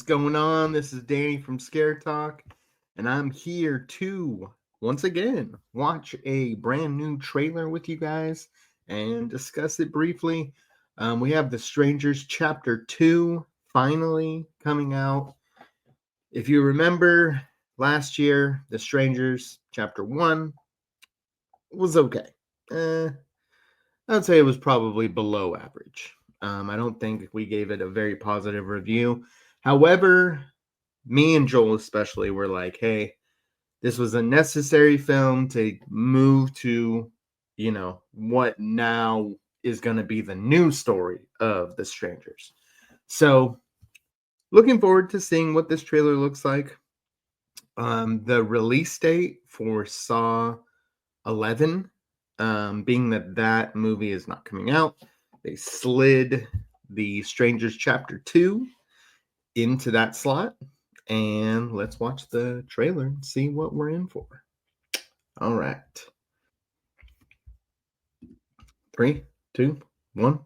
What's going on? This is Danny from Scare Talk, and I'm here to once again watch a brand new trailer with you guys and discuss it briefly. We have The Strangers Chapter 2 finally coming out. If you remember last year, The Strangers Chapter 1 was okay. I would say it was probably below average. I don't think we gave it a very positive review. However, me and Joel especially were like, hey, this was a necessary film to move to, what now is going to be the new story of The Strangers. So, looking forward to seeing what this trailer looks like. The release date for Saw 11, being that movie is not coming out, they slid The Strangers Chapter 2 into that slot. And let's watch the trailer and see what we're in for. All right. 3, 2, 1.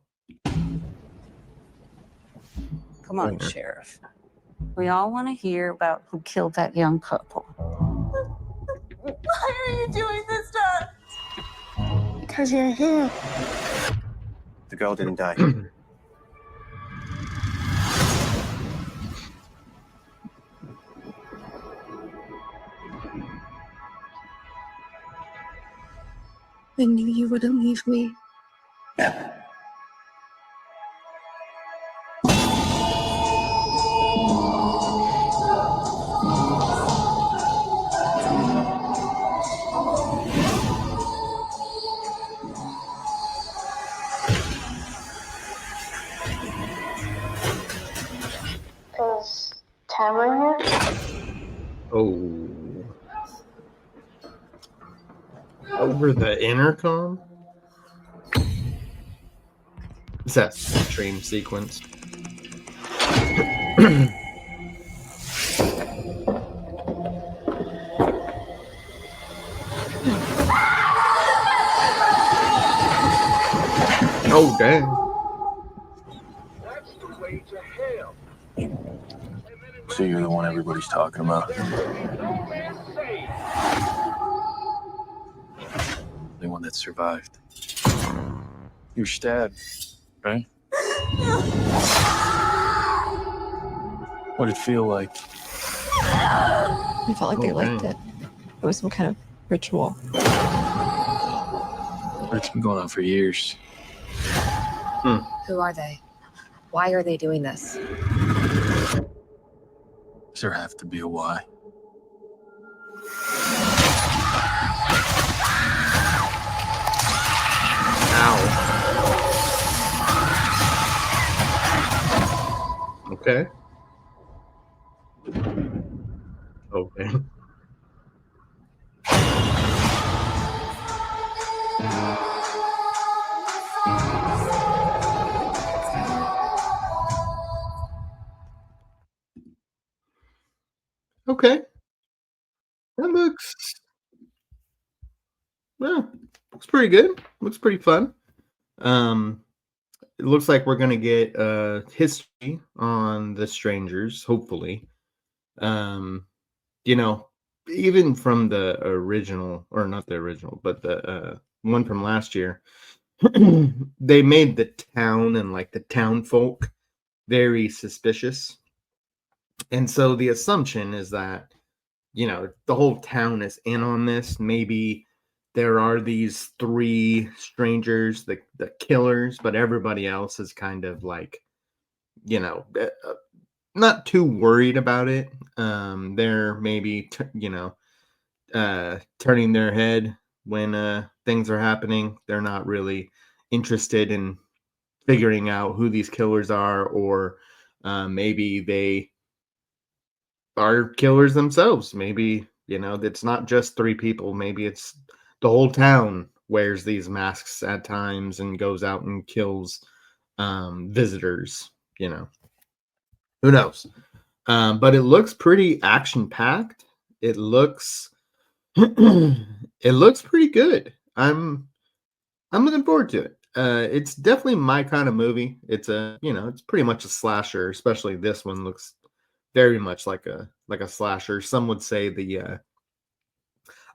Come on, Sheriff. We all want to hear about who killed that young couple. Why are you doing this to us? Because you're here. The girl didn't die. I knew you wouldn't leave me. Is Tamara here? Oh. Over the intercom? Is that dream sequence? Oh, dang. That's the way to hell. So you're the one everybody's talking about. No man saved. The one that survived. You were stabbed, right? What did it feel like? I felt like they liked it. It was some kind of ritual. It's been going on for years. Who are they? Why are they doing this? Does there have to be a why? Ow. Okay. Okay. Okay. That looks pretty good. Looks pretty fun. It looks like we're gonna get history on the Strangers, hopefully. Even from the original, or not the original, but the one from last year, they made the town and like the town folk very suspicious. And so the assumption is that, the whole town is in on this. Maybe there are these 3 strangers, the killers, but everybody else is kind of like, not too worried about it. They're maybe, turning their head when things are happening. They're not really interested in figuring out who these killers are, or maybe they are killers themselves. Maybe, it's not just 3 people. Maybe it's the whole town wears these masks at times and goes out and kills visitors, Who knows? But it looks pretty action-packed. It looks it looks pretty good. I'm looking forward to it. It's definitely my kind of movie. It's it's pretty much a slasher, especially this one looks very much like a slasher. Some would say the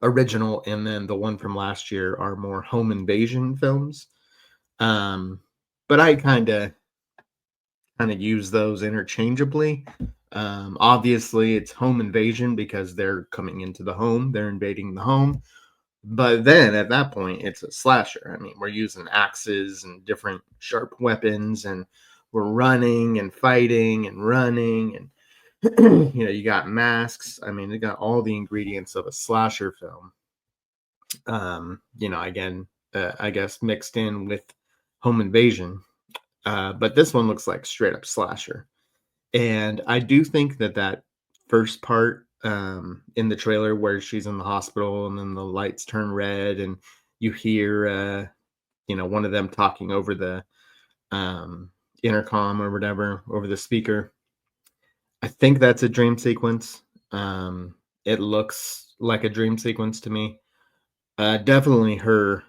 original and then the one from last year are more home invasion films. But I kind of use those interchangeably. Obviously, it's home invasion because they're coming into the home, they're invading the home. But then at that point, it's a slasher. I mean, we're using axes and different sharp weapons, and we're running and fighting and running, and you got masks. I mean, they got all the ingredients of a slasher film. Again, I guess mixed in with home invasion. But this one looks like straight up slasher. And I do think that first part in the trailer where she's in the hospital and then the lights turn red and you hear, one of them talking over the intercom or whatever, over the speaker. I think that's a dream sequence. It looks like a dream sequence to me. Definitely her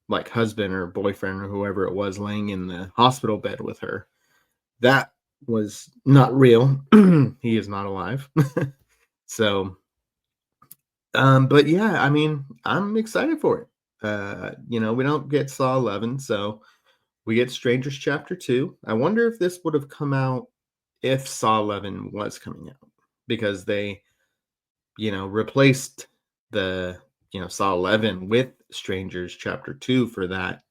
like husband or boyfriend or whoever it was laying in the hospital bed with her. That was not real. He is not alive. So, but yeah, I mean, I'm excited for it. We don't get Saw 11, so we get Strangers Chapter 2. I wonder if this would have come out if Saw 11 was coming out, because they, replaced the, Saw 11 with Strangers Chapter 2 for that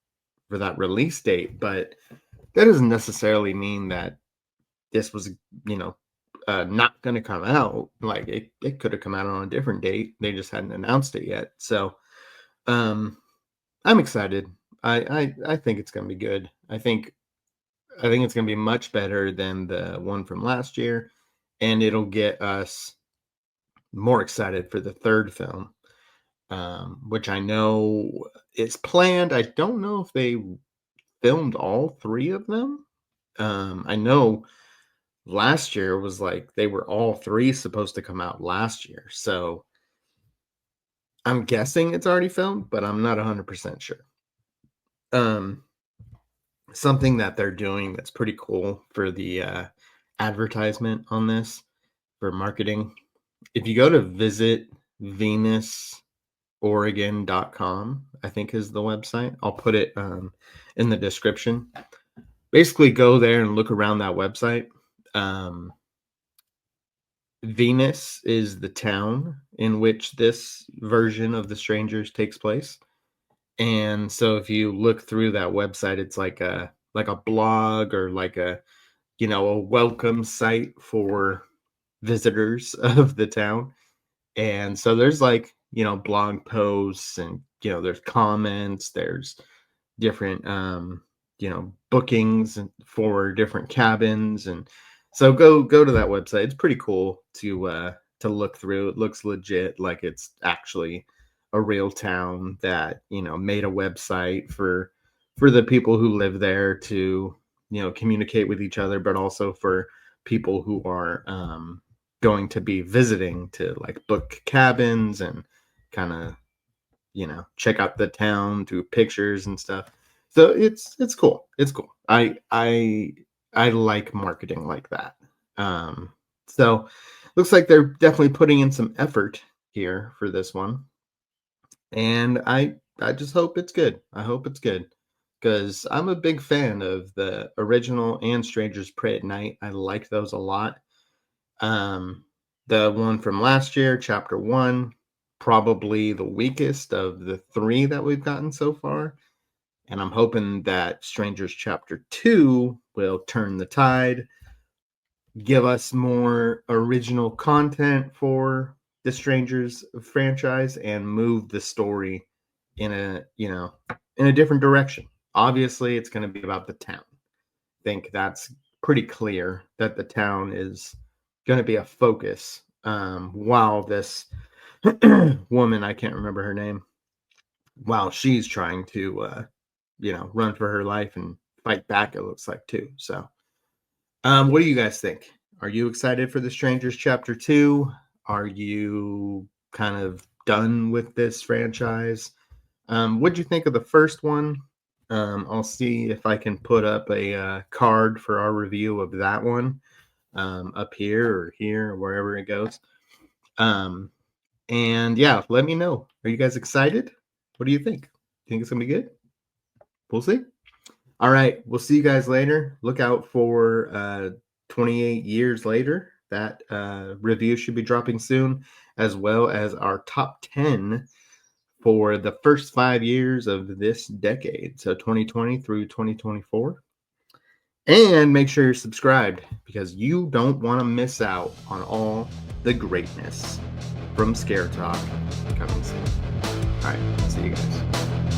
release date. But that doesn't necessarily mean that this was, not going to come out. Like it could have come out on a different date. They just hadn't announced it yet. So, I'm excited. I think it's going to be good. I think it's going to be much better than the one from last year, and it'll get us more excited for the third film, which I know is planned. I don't know if they filmed all three of them. I know last year was like they were all three supposed to come out last year. So I'm guessing it's already filmed, but I'm not 100% sure. Something that they're doing that's pretty cool for the advertisement on this for marketing. If you go to visit VenusOregon.com, I think is the website. I'll put it in the description. Basically, go there and look around that website. Venus is the town in which this version of The Strangers takes place. And so if you look through that website, it's like a blog or like a welcome site for visitors of the town. And so there's like, blog posts and, there's comments, there's different, bookings for different cabins. And so go to that website. It's pretty cool to look through. It looks legit, like it's actually a real town that, made a website for the people who live there to, communicate with each other, but also for people who are going to be visiting to like book cabins and kind of, check out the town through pictures and stuff. So it's cool. It's cool. I like marketing like that. So looks like they're definitely putting in some effort here for this one. And I just hope it's good. I hope it's good because I'm a big fan of the original and Strangers Pray at Night. I like those a lot. The one from last year, Chapter 1, probably the weakest of the three that we've gotten so far. And I'm hoping that Strangers Chapter 2 will turn the tide, give us more original content for the Strangers franchise, and move the story in a different direction. Obviously, it's going to be about the town. I think that's pretty clear that the town is going to be a focus, while this woman, I can't remember her name, while she's trying to run for her life and fight back, it looks like, too. So what do you guys think? Are you excited for The Strangers Chapter 2? Are you kind of done with this franchise? What'd you think of the first one? I'll see if I can put up a card for our review of that one. up here or here or wherever it goes. And yeah, let me know. Are you guys excited? What do you think? Think it's gonna be good? We'll see. All right, we'll see you guys later. Look out for 28 years later. That review should be dropping soon, as well as our top 10 for the first 5 years of this decade, so 2020 through 2024. And make sure you're subscribed because you don't want to miss out on all the greatness from Scare Talk coming soon. All right, see you guys.